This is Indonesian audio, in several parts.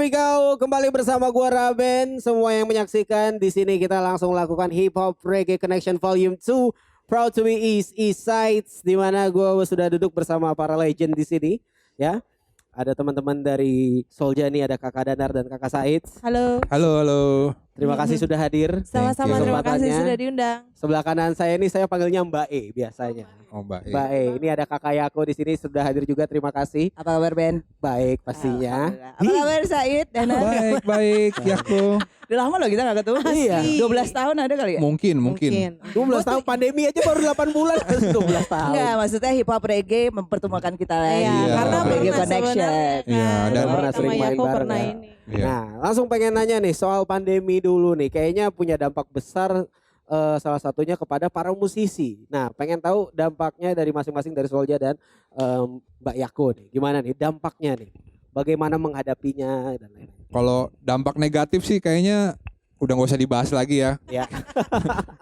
we go. Kembali bersama gua Raben. Semua yang menyaksikan di sini kita langsung lakukan Hip Hop Reggae Connection Volume 2. Proud to be East Sides, di mana gua sudah duduk bersama para legend di sini, ya. Ada teman-teman dari Soljani, ada Kakak Danar dan Kakak Said. Halo. Halo, halo. Terima kasih sudah hadir. Sama-sama, terima kasih Kesempatannya. sudah diundang. Sebelah kanan saya ini saya panggilnya Mbak E biasanya. Oh, Mbak. Mbak E, ini ada Kakak Yako di sini sudah hadir juga. Terima kasih. Apa kabar Ben? Baik pastinya. Apa kabar Said? Baik, baik, Yaku. Udah lama loh kita gak ketemu. Iya. 12 tahun ada kali ya? Mungkin. 12 tahun pandemi aja baru 8 bulan. 12 tahun. Enggak, maksudnya hip hop reggae mempertemukan kita lagi. Iya, karena reggae pernah connection. Iya, dan pernah sering main bareng ya. Iya. Nah, langsung pengen nanya nih soal pandemi dulu nih. Kayaknya punya dampak besar salah satunya kepada para musisi. Nah, pengen tahu dampaknya dari masing-masing dari Solja dan Mbak Yako nih. Gimana nih dampaknya nih? Bagaimana menghadapinya dan lain-lain. Kalau dampak negatif sih kayaknya udah gak usah dibahas lagi ya. Ya.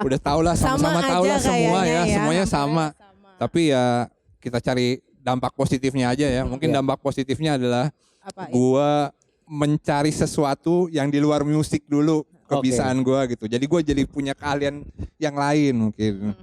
Udah tau lah, sama-sama tahu lah semua ya. Semuanya sama. Tapi ya kita cari dampak positifnya aja ya. Mungkin dampak positifnya adalah gua mencari sesuatu yang di luar musik dulu, kebiasaan gua gitu. Jadi gua jadi punya keahlian yang lain mungkin.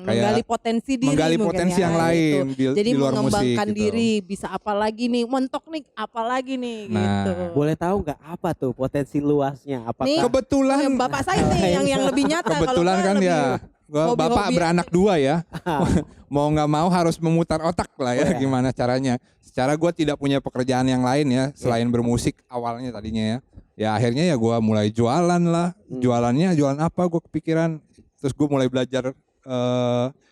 Menggali potensi diri, menggali mungkin potensi ya, yang lain gitu. Jadi di luar musik mengembangkan gitu. diri, bisa apa lagi nih, mentok nih apa lagi nih gitu. Boleh tahu nggak apa tuh potensi luasnya? Apakah Nih, Kebetulan Bapak saya nih yang lebih nyata. kebetulan Kalau kan lebih ya gua hobi-hobi bapak beranak 2 ya. Ah. Mau nggak mau harus memutar otak lah ya, gimana caranya. Secara gue tidak punya pekerjaan yang lain ya selain bermusik awalnya tadinya ya. Ya akhirnya ya gue mulai jualan lah. Jualannya jualan apa gue kepikiran. Terus gue mulai belajar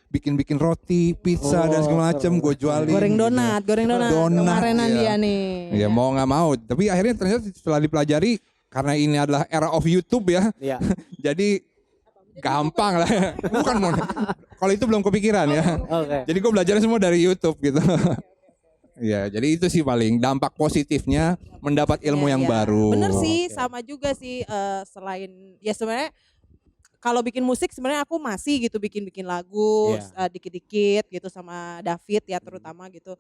bikin roti, pizza dan segala macem gue jualin. goreng gitu. donat kemarenan iya. dia nih. Ya mau nggak mau, tapi akhirnya ternyata setelah dipelajari karena ini adalah era of YouTube ya. Iya. Jadi gampang lah. Bukan kalau itu belum kepikiran ya. Oke. Jadi gue belajar semua dari YouTube gitu. Ya, jadi itu sih paling dampak positifnya mendapat ilmu yang baru. Bener sih, sama juga sih selain ya sebenarnya kalau bikin musik sebenarnya aku masih gitu bikin lagu dikit-dikit gitu sama David ya terutama gitu.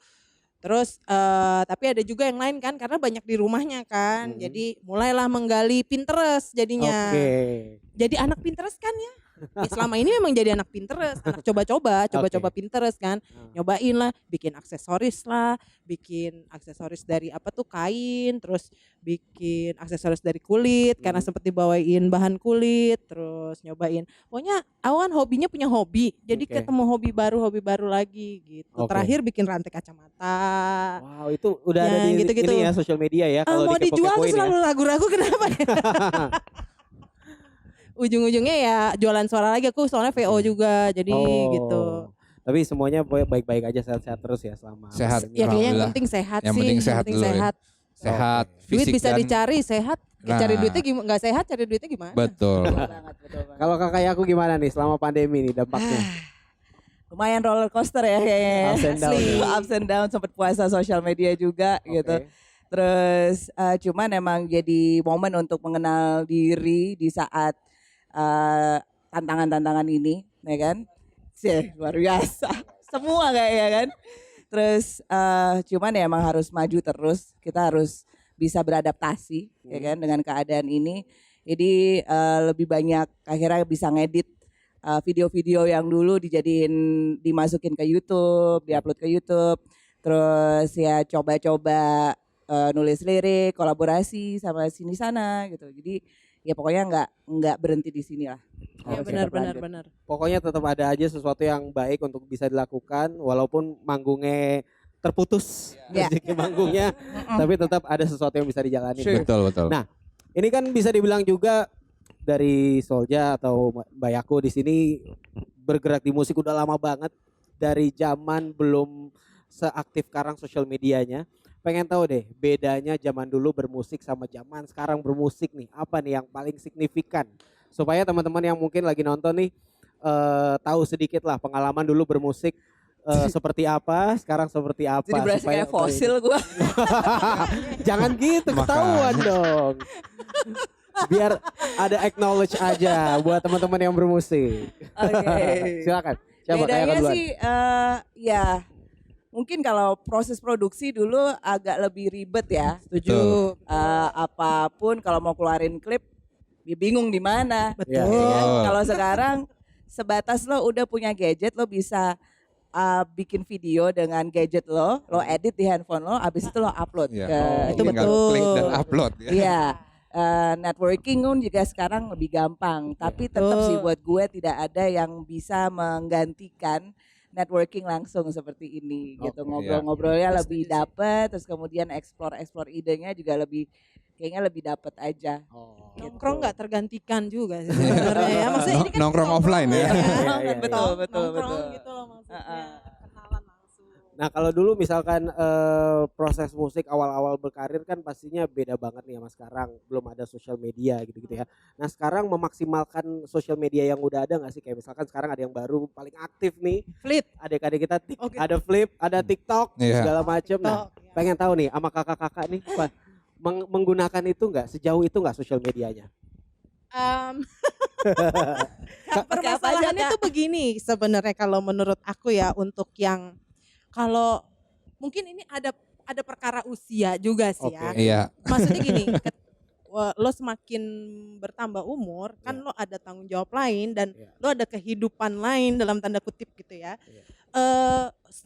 Terus tapi ada juga yang lain kan karena banyak di rumahnya kan. Jadi mulailah menggali Pinterest jadinya. Jadi anak Pinterest kan ya. Selama ini memang jadi anak Pinterest, anak coba-coba Pinterest kan. Nyobain lah, bikin aksesoris lah, bikin aksesoris dari apa tuh kain, terus bikin aksesoris dari kulit karena sempet dibawain bahan kulit, terus nyobain. Pokoknya aku kan hobinya punya hobi, jadi ketemu hobi baru lagi gitu. Terakhir bikin rantai kacamata. Wow, itu udah ada di gitu-gitu. ini ya sosial media ya. Kalau mau dijual tuh dikepo-kepoin selalu ragu-ragu kenapa ya? Ujung-ujungnya ya jualan suara lagi, aku soalnya VO juga jadi gitu. Tapi semuanya baik-baik aja, sehat-sehat terus ya selama Sehat. Ya kayaknya yang Alhamdulillah. penting sehat Yang sih. penting sehat dulu ya. sehat. Sehat, Duit fisik bisa dan dicari, sehat. Nah. Cari duitnya gimana? Nggak sehat cari duitnya gimana? betul. Kalau kakak aku gimana nih selama pandemi nih dampaknya? Lumayan roller coaster ya kayaknya. Ups and down. Asli, ups and down, sempat puasa sosial media juga gitu. Terus cuman emang jadi momen untuk mengenal diri di saat tantangan-tantangan ini, ya kan? Luar biasa. Semua kayaknya kan. Terus cuman ya emang harus maju terus. Kita harus bisa beradaptasi, ya kan, dengan keadaan ini. Jadi lebih banyak akhirnya bisa ngedit video-video yang dulu dimasukin ke YouTube, diupload ke YouTube. Terus ya coba-coba nulis lirik, kolaborasi sama sini sana gitu. Jadi ya pokoknya nggak berhenti di sini lah. Ya benar. Pokoknya tetap ada aja sesuatu yang baik untuk bisa dilakukan walaupun manggungnya terputus rezeki manggungnya, tapi tetap ada sesuatu yang bisa dijalani. Betul. Nah, ini kan bisa dibilang juga dari Solja atau Mbak Yako di sini bergerak di musik udah lama banget, dari zaman belum seaktif sekarang sosial medianya. Pengen tahu deh bedanya zaman dulu bermusik sama zaman sekarang bermusik nih, apa nih yang paling signifikan supaya teman-teman yang mungkin lagi nonton nih tahu sedikit lah pengalaman dulu bermusik seperti apa, sekarang seperti apa. Jadi berasa kayak fosil gue. Jangan gitu, ketahuan dong. Biar ada acknowledge aja buat teman-teman yang bermusik. Oke. Silakan. Siapa kayak Bedanya duluan? sih ya mungkin kalau proses produksi dulu agak lebih ribet ya. Setuju. Apapun kalau mau keluarin klip, ya bingung di mana. Betul. Ya kan? Kalau sekarang sebatas lo udah punya gadget, lo bisa bikin video dengan gadget lo edit di handphone lo, abis itu lo upload Iya. ke Itu Tinggal betul. klik dan upload ya. Iya, networking pun juga sekarang lebih gampang. Tapi tetap sih buat gue tidak ada yang bisa menggantikan networking langsung seperti ini gitu. Oke, Ngobrol-ngobrolnya iya. lebih dapet, terus kemudian explore idenya juga kayaknya lebih dapet aja. Oh. Nongkrong nggak tergantikan juga sih sebenarnya ya. Maksudnya ini kan Nongkrong ngobrol offline ya. ya. Iya, betul, Nongkrong gitu loh maksudnya. Kenalan langsung. Nah kalau dulu misalkan proses musik awal-awal berkarir kan pastinya beda banget nih sama sekarang, belum ada sosial media gitu-gitu ya. Nah sekarang memaksimalkan sosial media yang udah ada nggak sih, kayak misalkan sekarang ada yang baru paling aktif nih, Fleet. adik-adik kita Oke. ada Flip, ada TikTok Iya. segala macem. Nah TikTok, ya. pengen tahu nih sama kakak-kakak nih menggunakan itu nggak, sejauh itu nggak sosial medianya? Permasalahannya tuh begini sebenarnya kalau menurut aku ya, untuk yang kalau mungkin ini ada perkara usia juga sih ya. Oke. Iya. Maksudnya gini, lo semakin bertambah umur kan Iya. lo ada tanggung jawab lain dan Iya. lo ada kehidupan lain dalam tanda kutip gitu ya. Iya.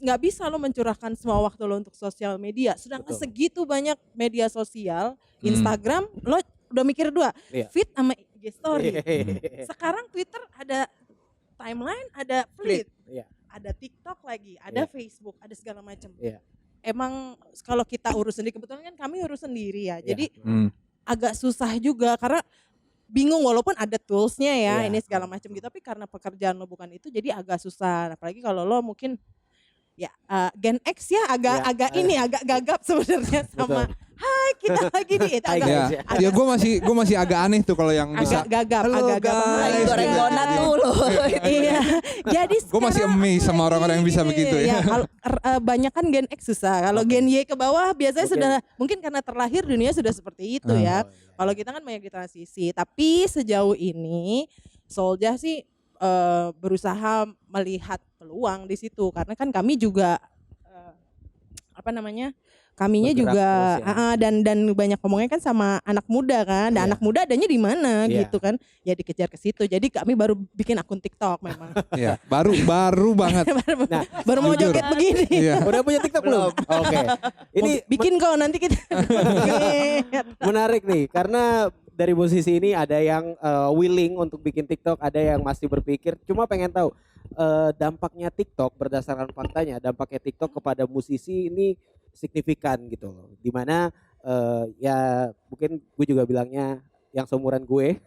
Nggak bisa lo mencurahkan semua waktu lo untuk sosial media. Sedangkan Betul. segitu banyak media sosial, Instagram lo udah mikir dua, Iya. feed sama IG story. Iya. Sekarang Twitter ada timeline, ada feed, Iya. ada TikTok lagi, ada Iya. Facebook, ada segala macam. Iya. Emang kalau kita urus sendiri, kebetulan kan kami urus sendiri ya. Iya. Jadi Hmm. agak susah juga karena bingung, walaupun ada toolsnya ya, Iya. ini segala macam gitu, tapi karena pekerjaan lo bukan itu jadi agak susah. Apalagi kalau lo mungkin ya Gen X ya, Iya. agak gagap sebenarnya sama hai kita lagi nih, itu Hai, agak guys. Ya, ya gue masih agak aneh tuh kalau yang bisa. agak gagap, Halo, agak gagap. guys. Lagi Iya. goreng donat dulu. Iya. Jadi Gue masih sekarang amazed aku sama lagi orang-orang yang bisa gini, begitu ya. banyak kan Gen X susah. Kalau Oke. Gen Y ke bawah biasanya Oke. sudah mungkin karena terlahir dunia sudah seperti itu ya. Kalau kita kan banyak di transisi. Tapi sejauh ini Solja sih berusaha melihat peluang di situ karena kan kami juga kaminya Bergerak juga terus ya. dan banyak ngomongnya kan sama anak muda kan. Dan Iya. anak muda adanya di mana Iya. gitu kan. Ya dikejar ke situ. Jadi kami baru bikin akun TikTok memang. Iya, baru banget. Nah, baru mau jujur. joget begini. Iya. udah punya TikTok belum? Oke. Ini Bikin kok nanti kita. menarik nih karena dari musisi ini ada yang willing untuk bikin TikTok, ada yang masih berpikir. Cuma pengen tahu dampaknya TikTok, berdasarkan faktanya dampaknya TikTok kepada musisi ini signifikan gitu loh. Dimana ya mungkin gue juga bilangnya yang seumuran gue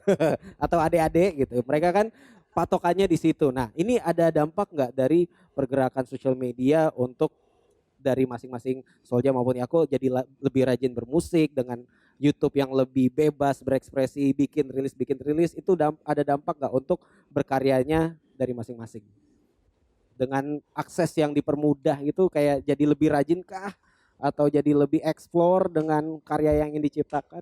atau adik-adik gitu. Mereka kan patokannya di situ. Nah ini ada dampak nggak dari pergerakan sosial media untuk dari masing-masing Solja maupun aku jadi lebih rajin bermusik dengan YouTube yang lebih bebas berekspresi, bikin rilis itu ada dampak nggak untuk berkaryanya dari masing-masing? Dengan akses yang dipermudah gitu kayak jadi lebih rajin kah? Atau jadi lebih explore dengan karya yang ingin diciptakan?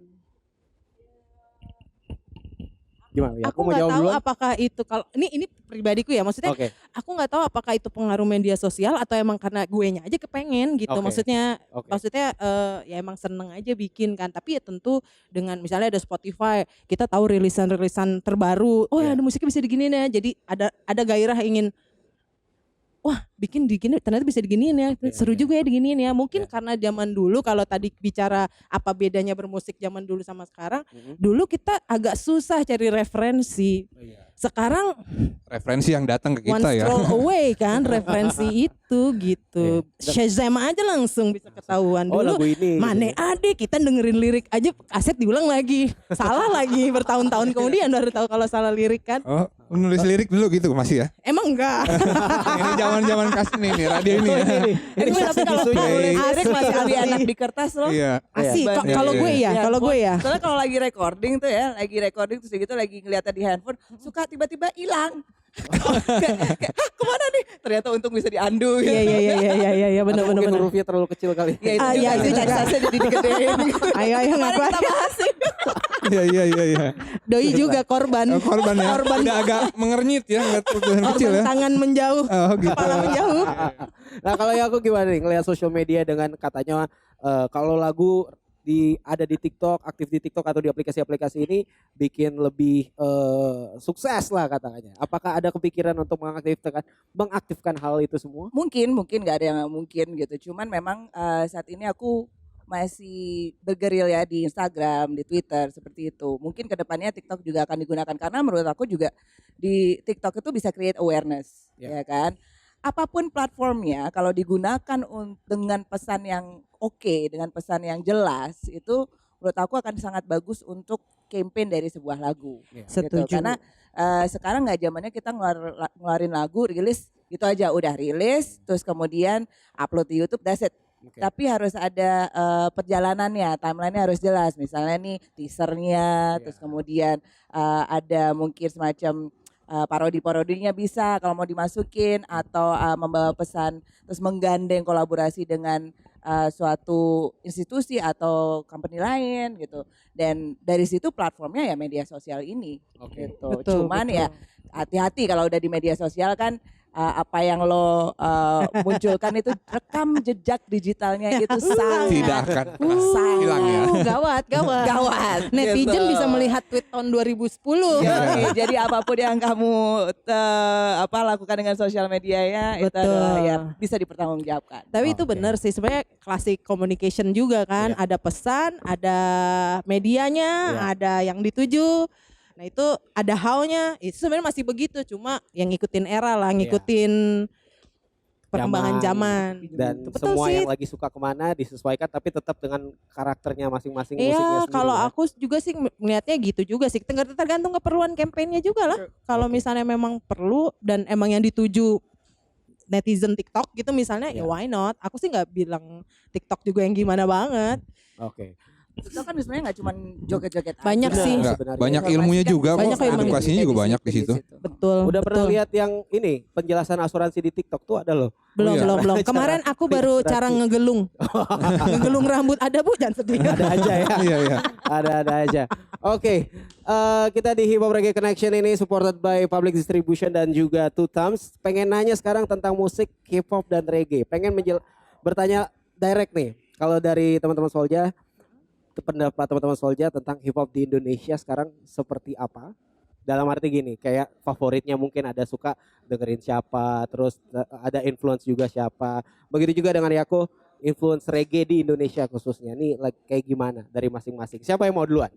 Gimana ya? Aku nggak tahu apakah itu kalau ini pribadiku ya, maksudnya Oke. aku nggak tahu apakah itu pengaruh media sosial atau emang karena guenya aja kepengen gitu. Oke. Maksudnya Oke. ya emang seneng aja bikin kan. Tapi ya tentu dengan misalnya ada Spotify, kita tahu rilisan-rilisan terbaru. Oh Iya. ada musiknya bisa diginiin ya. Jadi ada gairah ingin wah bikin digini ternyata bisa diginiin ya. Seru juga ya diginiin ya. Mungkin Iya. karena zaman dulu kalau tadi bicara apa bedanya bermusik zaman dulu sama sekarang, Mhm. dulu kita agak susah cari referensi. Sekarang Referensi yang datang ke one kita ya. scroll away kan referensi itu gitu. Iya. Shazam aja langsung bisa ketahuan. Oh Dulu lagu ini. mana adik kita dengerin lirik aja kaset diulang lagi. Salah lagi bertahun-tahun kemudian baru tahu kalau salah lirik kan. Oh, nulis lirik dulu gitu masih ya? Emang enggak. Ini zaman-zaman kasih nih radio ini ya. Ini Gue tapi kalau saksi-bisunya nulis ini. lirik masih lebih Asli. enak di kertas loh. Iya. Asik. Iya. Kalau Iya, gue iya. ya, kalau gue ya. Soalnya kalau lagi recording tuh ya, lagi recording terus gitu lagi ngeliatnya di handphone, suka tiba-tiba hilang. Kayak, "Hah, kemana nih? ternyata untung bisa diandu. Iya iya iya iya iya iya benar Atau benar mungkin benar. hurufnya terlalu kecil kali. Ya itu Ah, juga iya, sih, itu juga. taksasnya jadi digedein. Ayo ayo Kemarin ngaku. kita bahas sih. Iya iya iya iya. Doi juga korban. Korban ya. Korban. Udah agak mengernyit ya, ngeliat tulisan kecil Korban ya. tangan menjauh, Oh gitu. kepala menjauh. Nah kalau ya aku gimana nih ngelihat sosial media dengan katanya kalau lagu ada di TikTok, aktif di TikTok atau di aplikasi-aplikasi ini bikin lebih sukses lah katanya. Apakah ada kepikiran untuk mengaktifkan hal itu semua? Mungkin nggak ada yang nggak mungkin gitu. Cuman memang saat ini aku masih bergeril ya di Instagram, di Twitter seperti itu. Mungkin kedepannya TikTok juga akan digunakan karena menurut aku juga di TikTok itu bisa create awareness, ya kan. Apapun platformnya kalau digunakan dengan pesan yang oke, dengan pesan yang jelas itu menurut aku akan sangat bagus untuk campaign dari sebuah lagu. Setuju. Gitu. Karena sekarang nggak zamannya kita ngeluarin lagu, rilis gitu aja udah rilis, terus kemudian upload di YouTube, that's it. Oke. Tapi harus ada perjalanannya, timelinenya harus jelas. Misalnya nih teasernya, terus kemudian ada mungkin semacam parodi-parodinya bisa kalau mau dimasukin atau membawa pesan terus menggandeng kolaborasi dengan suatu institusi atau company lain gitu. Dan dari situ platformnya ya media sosial ini gitu. Betul, Cuman betul. ya hati-hati kalau udah di media sosial kan apa yang lo munculkan itu rekam jejak digitalnya itu sangat Tidak akan hilang ya. Gawat, gawat. gawat. Netizen gitu. bisa melihat tweet tahun 2010. Ya, jadi apapun yang kamu lakukan dengan sosial media ya itu Betul. adalah ya bisa dipertanggungjawabkan. Tapi itu Oke. benar sih sebenarnya classic communication juga kan. Iya. Ada pesan, ada medianya, Iya. ada yang dituju. Nah itu ada how-nya. Itu sebenarnya masih begitu, cuma yang ngikutin era lah, ngikutin perkembangan zaman. Dan Betul semua sih. yang lagi suka kemana disesuaikan tapi tetap dengan karakternya masing-masing musiknya Iya, sendiri. kalau ya. aku juga sih melihatnya gitu juga sih. Tergantung keperluan kampanyenya juga lah. Kalau misalnya memang perlu dan emang yang dituju netizen TikTok gitu misalnya, ya Iya. why not? Aku sih nggak bilang TikTok juga yang gimana banget. Oke. Itu kan sebenarnya nggak cuma joget-joget aja. Banyak Benar. sih. Enggak, Sebenarnya. banyak Informasi ilmunya kan juga Banyak kok. ilmunya. Edukasinya juga banyak di situ. Betul. Udah pernah betul. lihat yang ini penjelasan asuransi di TikTok tuh ada loh. Belum, iya. belum. Cara- Kemarin aku baru registrasi. cara ngegelung. Ngegelung rambut ada Bu, jangan sedih. Ada aja ya. Iya iya. Ada aja. Oke, kita di Hip Hop Reggae Connection ini supported by Public Distribution dan juga Two Thumbs. Pengen nanya sekarang tentang musik hip hop dan reggae. Pengen bertanya direct nih. Kalau dari teman-teman Solja, pendapat teman-teman Solja tentang hip hop di Indonesia sekarang seperti apa? Dalam arti gini, kayak favoritnya mungkin ada suka dengerin siapa, terus ada influence juga siapa. Begitu juga dengan Yako, influence reggae di Indonesia khususnya. Nih kayak gimana dari masing-masing? Siapa yang mau duluan?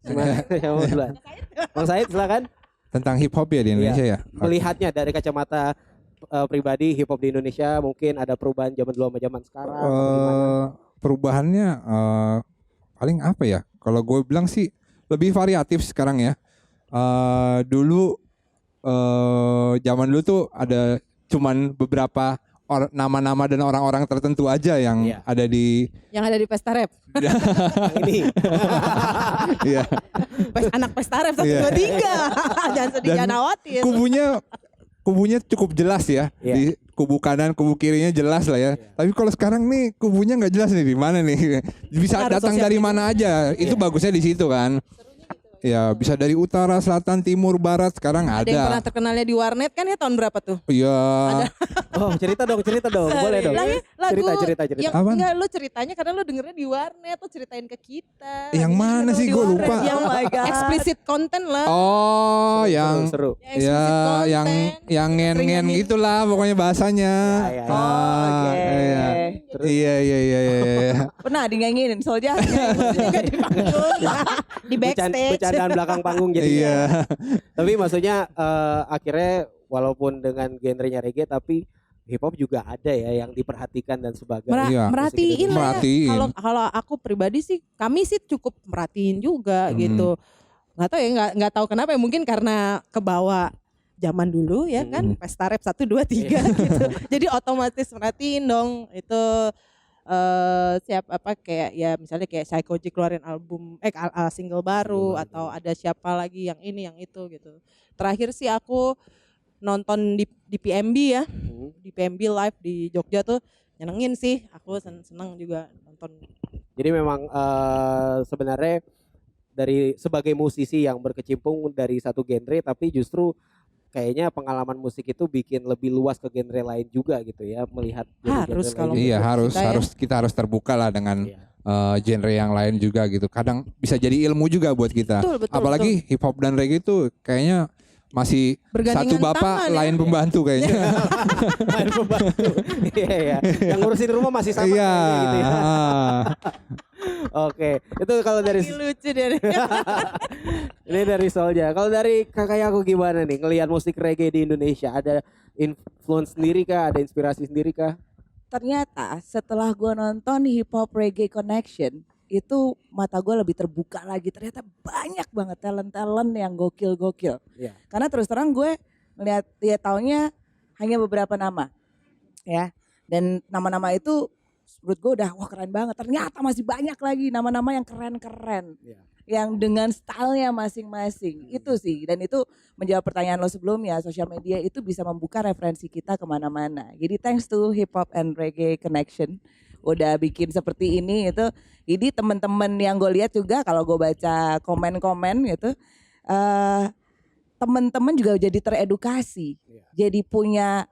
Siapa mau duluan? Bang Said silakan. Tentang hip hop ya di Indonesia ya. Melihatnya dari kacamata pribadi hip hop di Indonesia mungkin ada perubahan zaman dulu sama zaman sekarang. atau gimana? Perubahannya paling apa ya? Kalau gue bilang sih lebih variatif sekarang ya. Dulu zaman dulu tuh ada cuman beberapa nama-nama dan orang-orang tertentu aja yang Iya. ada di Yang ada di pesta rap. Yang ini. ya. Anak pesta rap 1 Iya. 2 3. Jangan sedih, Dan jangan khawatir. kubunya cukup jelas ya. Iya. Di kubu kanan, kubu kirinya jelas lah ya. Tapi kalau sekarang nih kubunya nggak jelas nih di mana nih. Bisa Harus datang sosial dari media. mana aja. Itu bagusnya di situ kan. Ya bisa dari utara, selatan, timur, barat sekarang Ada yang pernah ada. terkenalnya di warnet kan ya tahun berapa tuh? Iya. Oh, cerita dong, boleh dong. Lagi lagu Cerita. yang Apaan? enggak lu ceritanya karena lu dengernya di warnet, lu ceritain ke kita. Yang mana sih? Gua lupa. Yang Oh my God. explicit content lah. Oh, yang seru. Yang ya explicit yang content. ngen-ngen Sering gitulah pokoknya bahasanya. Ya, ya, ya. Oh, oke. Iya. Iya. Pernah dinyanyiin Solja? Juga di panggung, di backstage. Bercandaan belakang panggung jadinya. Iya. Tapi maksudnya akhirnya walaupun dengan genrenya reggae tapi hip hop juga ada ya yang diperhatikan dan sebagainya. Iya. Merhatiin lah ya. Merhatiin. Kalau aku pribadi sih, kami sih cukup merhatiin juga gitu. Nggak tahu ya, nggak tahu kenapa ya, mungkin karena kebawa zaman dulu ya kan, pesta rap 1 2 3 gitu. Jadi otomatis merhatiin dong itu kayak ya misalnya kayak Psychoji keluarin album single baru atau ada siapa lagi yang ini yang itu gitu. Terakhir sih aku nonton di PMB ya, Hmm. di PMB live di Jogja tuh nyenengin sih. Aku seneng juga nonton. Jadi memang sebenarnya dari sebagai musisi yang berkecimpung dari satu genre, tapi justru kayaknya pengalaman musik itu bikin lebih luas ke genre lain juga gitu ya, melihat Harus genre kalau lain Iya juga. harus kita ya. kita harus terbuka lah dengan Iya. genre yang lain juga gitu. Kadang bisa jadi ilmu juga buat kita. Betul, betul, Apalagi hip hop dan reggae itu kayaknya masih satu Bergandengan bapak tangan ya. lain pembantu kayaknya. Main pembantu. Iya ya. Yang ngurusin rumah masih sama Iya. kayaknya gitu ya. Oke, itu kalau dari Lagi lucu dia. ini dari Solja. Kalau dari kakak aku gimana nih ngelihat musik reggae di Indonesia? Ada influence sendiri kah? Ada inspirasi sendiri kah? Ternyata setelah gue nonton Hip Hop Reggae Connection itu mata gue lebih terbuka lagi. Ternyata banyak banget talent-talent yang gokil-gokil. Iya. Karena terus terang gue melihat ya taunya hanya beberapa nama ya. Dan nama-nama itu menurut gue udah wah keren banget. Ternyata masih banyak lagi nama-nama yang keren-keren. Iya. Yang dengan stylenya masing-masing. Itu sih. Dan itu menjawab pertanyaan lo sebelumnya. Sosial media itu bisa membuka referensi kita kemana-mana. Jadi thanks to Hip Hop and Reggae Connection. Udah bikin seperti ini itu. Jadi teman-teman yang gue lihat juga kalau gue baca komen-komen gitu. Teman-teman juga jadi teredukasi. Jadi punya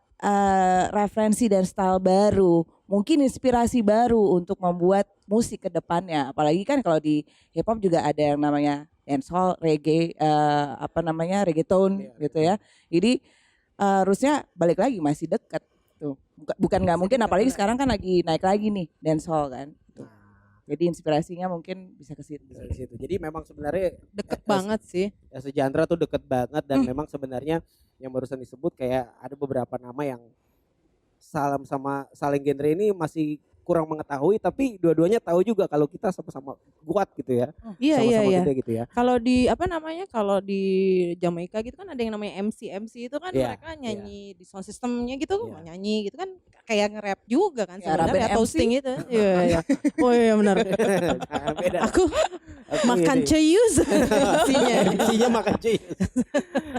referensi dan style baru, mungkin inspirasi baru untuk membuat musik ke depannya. Apalagi kan kalau di hip hop juga ada yang namanya dancehall, reggae, reggaeton gitu ya. Jadi harusnya balik lagi masih dekat tuh. Bukan nggak mungkin, apalagi sekarang kan lagi naik lagi nih dancehall kan. Tuh. Jadi inspirasinya mungkin bisa ke situ. Bisa di situ. Jadi memang sebenarnya Deket banget sih. ya sejantra tuh deket banget dan memang sebenarnya yang barusan disebut kayak ada beberapa nama yang saling genre ini masih kurang mengetahui, tapi dua-duanya tahu juga kalau kita sama-sama kuat gitu ya. Iya, Sama-sama iya. gede gitu ya. Kalau di kalau di Jamaika gitu kan ada yang namanya MC itu kan Iya, mereka nyanyi di sound systemnya gitu Iya. nyanyi gitu kan kayak nge-rap juga kan Ya, sebenarnya Raben toasting MC. itu. Iya, iya. Oh iya benar. Beda. Aku Aku makan ini. ceyus MC-nya. MC-nya makan cuy.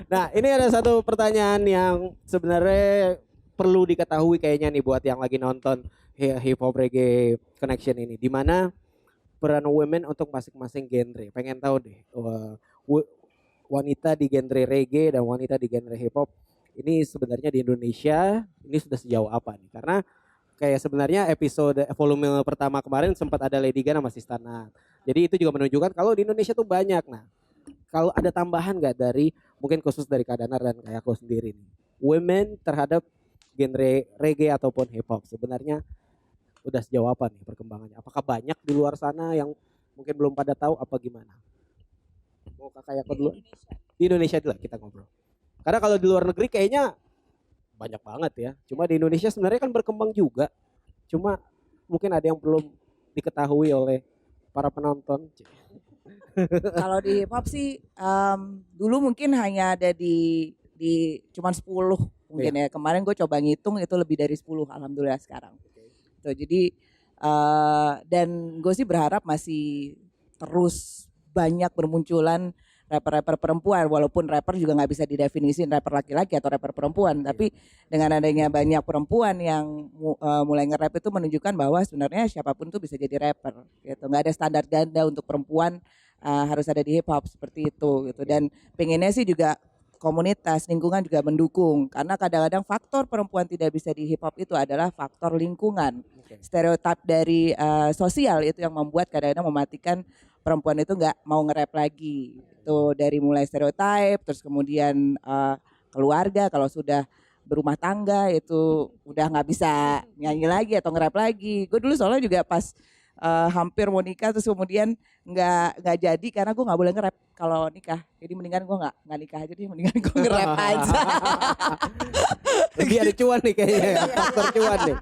Nah, ini ada satu pertanyaan yang sebenarnya perlu diketahui kayaknya nih buat yang lagi nonton Hip Hop Reggae Connection ini. Di mana peran women untuk masing-masing genre. Pengen tahu deh wanita di genre reggae dan wanita di genre hip hop ini sebenarnya di Indonesia ini sudah sejauh apa nih? Karena kayak sebenarnya episode volume pertama kemarin sempat ada Lady Gaga sama Sistana. Jadi itu juga menunjukkan kalau di Indonesia tuh banyak. Nah, kalau ada tambahan nggak dari mungkin khusus dari Kak Danar dan kayak aku sendiri nih, women terhadap genre reggae ataupun hip hop sebenarnya udah sejauh apa nih perkembangannya? Apakah banyak di luar sana yang mungkin belum pada tahu apa gimana? Mau kakak aku dulu? Di Indonesia dulu kita ngobrol. Karena kalau di luar negeri kayaknya banyak banget ya. Cuma di Indonesia sebenarnya kan berkembang juga. Cuma mungkin ada yang belum diketahui oleh para penonton. Kalau di hip hop sih dulu mungkin hanya ada di cuman 10 mungkin ya. Kemarin gue coba ngitung itu lebih dari 10 alhamdulillah sekarang. Tuh, jadi dan gue sih berharap masih terus banyak bermunculan rapper-rapper perempuan, walaupun rapper juga nggak bisa didefinisin rapper laki-laki atau rapper perempuan, tapi dengan adanya banyak perempuan yang mulai nge-rap itu menunjukkan bahwa sebenarnya siapapun tuh bisa jadi rapper gitu. Nggak ada standar ganda untuk perempuan harus ada di hip hop seperti itu gitu. Dan pengennya sih juga komunitas, lingkungan juga mendukung, karena kadang-kadang faktor perempuan tidak bisa di hip hop itu adalah faktor lingkungan. Stereotip dari sosial itu yang membuat kadang-kadang mematikan perempuan itu nggak mau nge-rap lagi. Itu dari mulai stereotip, terus kemudian keluarga kalau sudah berumah tangga itu udah nggak bisa nyanyi lagi atau nge-rap lagi. Gue dulu soalnya juga pas hampir mau nikah terus kemudian nggak jadi karena gue nggak boleh nge-rap kalau nikah. Jadi mendingan gue nggak nikah aja deh, mendingan gue nge-rap aja. Lebih ada cuan nih kayaknya, faktor cuan nih.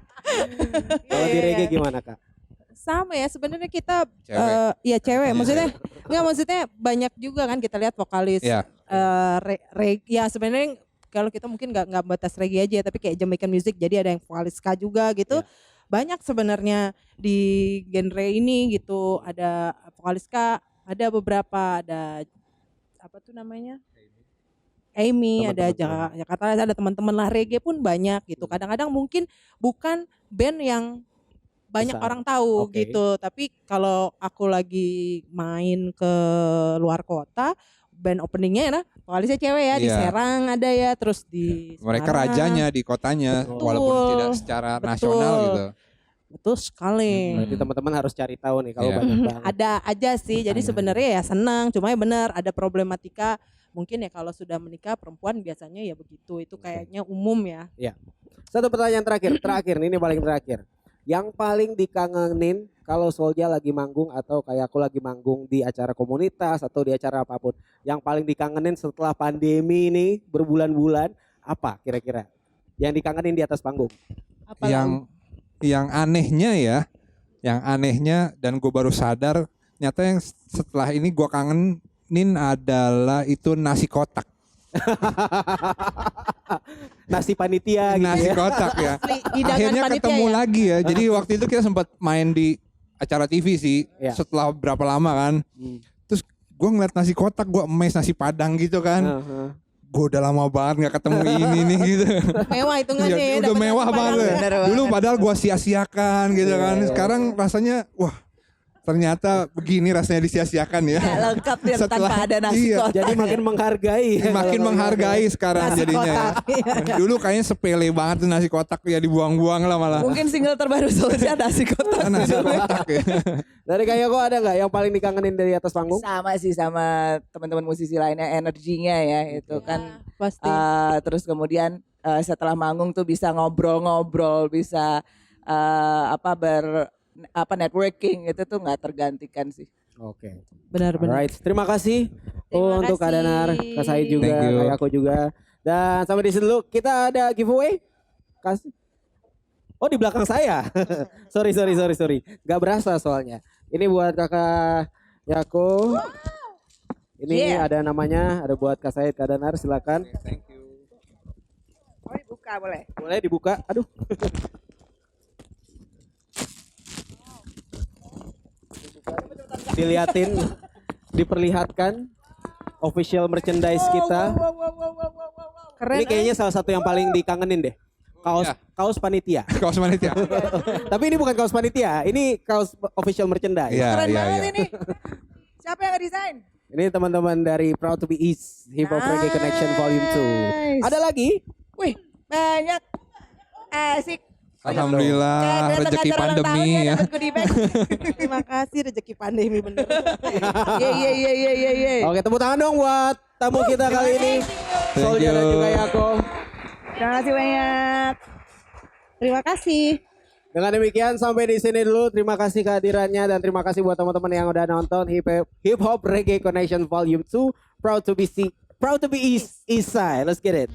Kalau di reggae gimana Kak? Sama ya sebenarnya kita Cewek. ya cewek maksudnya banyak juga kan kita lihat vokalis Iya. ya sebenarnya kalau kita mungkin nggak batas reggae aja tapi kayak Jamaican music jadi ada yang vokalis ska juga gitu. Banyak sebenarnya di genre ini gitu, ada vokalis ska, ada beberapa, ada apa tuh namanya? Amy, ada Teman-teman. Jakarta, ada teman-teman lah, reggae pun banyak gitu. Kadang-kadang mungkin bukan band yang banyak Besar. orang tahu Oke. gitu. Tapi kalau aku lagi main ke luar kota, band openingnya ya, vokalisnya cewek ya, di Iya. Serang ada ya, terus di Mereka Semarang. rajanya di kotanya Betul. walaupun tidak secara Betul. nasional gitu. Betul sekali. Berarti teman-teman harus cari tahu nih kalau Iya. banyak banget. Ada aja sih. Jadi sebenarnya ya senang, cuma ya benar ada problematika. Mungkin ya kalau sudah menikah perempuan biasanya ya begitu. Itu kayaknya umum ya. Satu pertanyaan terakhir nih, ini paling terakhir. Yang paling dikangenin kalau Soulja lagi manggung atau kayak aku lagi manggung di acara komunitas atau di acara apapun. Yang paling dikangenin setelah pandemi ini berbulan-bulan apa kira-kira? Yang dikangenin di atas panggung. Apalagi Yang anehnya dan gue baru sadar nyata yang setelah ini gue kangenin adalah itu nasi kotak. Nasi panitia gitu Nasi ya. kotak ya. hidangan Akhirnya panitia ketemu ya. lagi ya. Jadi waktu itu kita sempat main di acara TV sih. Iya. Setelah berapa lama kan. Hmm. Terus gue ngeliat nasi kotak, gue emes nasi padang gitu kan. Heeh. Gue udah lama banget gak ketemu ini nih gitu. Mewah hitungannya ya. Udah dapat mewah nasi banget. padang. Ya. Bener Dulu banget. padahal gue sia-siakan gitu kan. Iya. Sekarang rasanya wah ternyata begini rasanya disia-siakan ya. Gak lengkap dia Setelah- tanpa ada nasi iya. kotak. Jadi makin menghargai. Makin menghargai sekarang Nasi jadinya ya. Dulu kayaknya sepele banget tuh nasi kotak ya, dibuang-buang lah malah. Mungkin single terbaru Soulja nasi kotak. Nasi kotak ya. Dari kayak kok ada nggak yang paling dikangenin dari atas panggung? Sama sih sama teman-teman musisi lainnya, energinya ya itu kan. Pasti. Terus kemudian setelah manggung tuh bisa ngobrol-ngobrol, bisa networking, itu tuh nggak tergantikan sih. Oke. Benar-benar. Alright, terima kasih Terima untuk Kak kasih. Danar, Kak Said juga, Thank you. Kak aku juga. Dan sampai di sini dulu kita ada giveaway. Kasih. Oh di belakang saya. sorry. Gak berasa soalnya. Ini buat Kakak Yako. Ini Yeah. ada namanya, ada buat Kak Said, Kak Danar, silakan. Oh dibuka boleh? Boleh dibuka. Aduh. Diliatin, diperlihatkan official merchandise kita. Keren. Ini kayaknya salah satu yang paling dikangenin deh. Kaos Ya. kaos panitia. Kaos panitia. Tapi ini bukan kaos panitia, ini kaos official merchandise. Iya, Keren iya, banget iya. ini. Siapa yang ngedesain? Ini teman-teman dari Proud to be East Hip Hop Reggae Connection Volume 2. Ada lagi? Wih, banyak. Asik. Alhamdulillah Kayak datang rezeki acara ulang pandemi tahun ya. dapat goodie bag. Terima kasih rezeki pandemi bener. Ye. Oke, tepuk tangan dong buat tamu kita kali ini. Thank Soulja dan you. juga Yako. Terima kasih banyak. Terima kasih. Dengan demikian sampai di sini dulu. Terima kasih kehadirannya dan terima kasih buat teman-teman yang udah nonton Hip Hop Reggae Connection Volume 2. Proud to be East Side. Let's get it.